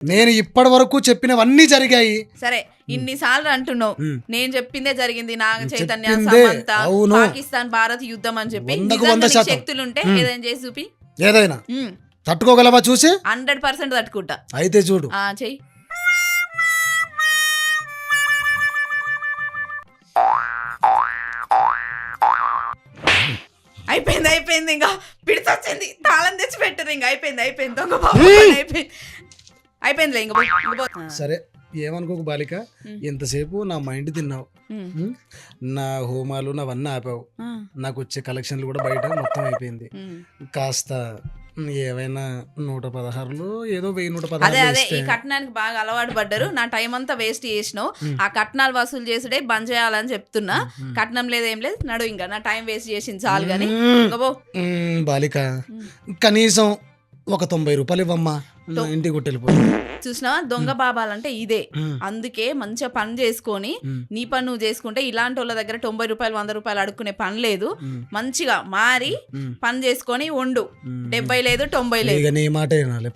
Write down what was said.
నేను ఇప్పటి వరకు చెప్పినవన్నీ జరిగాయి. సరే ఇన్నిసార్లు అంటున్నావు నేను చెప్పిందే జరిగింది, నాగ చైతన్య చెప్పిందే, సమంత అవును. పాకిస్తాన్ భారత్ యుద్ధం అని చెప్పి. 100కు నిజంగా 100% నీకు శక్తులు ఉంటే ఏదైనా చేసి చూపి. ఏదైనా తట్టుకోగలవా చూసి? 100% తట్టుకుంటా. అయితే చూడు. చెయ్యి. అయిపోయింది ఇంకా పిడిచొచ్చింది, తాళం తెచ్చి పెట్టరు. ఇంకా అయిపోయింది దొంగ బాబు అయిపోయిందిలే ఇంకా. సరే ఏమనుకోకు బాలిక, ఎంతసేపు నా మైండ్ తిన్నావు, నా హోమాలు నావన్నీ ఆపావు, నాకు వచ్చే కలెక్షన్లు కూడా బయట మొత్తం అయిపోయింది. కాస్త ఏవైనా 116లో ఏదో 1116. అదే ఈ కట్నానికి బాగా అలవాటు పడ్డారు. నా టైం అంతా వేస్ట్ చేసినావు. ఆ కట్నాలు వసూలు చేసుడే బంద్ చేయాలని చెప్తున్నా. కట్నం లేదేం లేదు, నడు ఇంకా. నా టైం వేస్ట్ చేసింది చాలు కానీ. బాలిక కనీసం ఒక 90 రూపాయలు ఇవ్వమ్మా, ఇంటికి కొట్టెళ్ళిపో. చూసినా దొంగ బాబాలంటే ఇదే. అందుకే మంచిగా పని చేసుకొని నీ పని నువ్వు చేసుకుంటే ఇలాంటి వాళ్ళ దగ్గర 90 రూపాయలు 100 రూపాయలు అడుక్కునే పని లేదు. మంచిగా మారి పని చేసుకొని ఉండు. 70 లేదు 90 లేదు. నీ మాట వినాలి.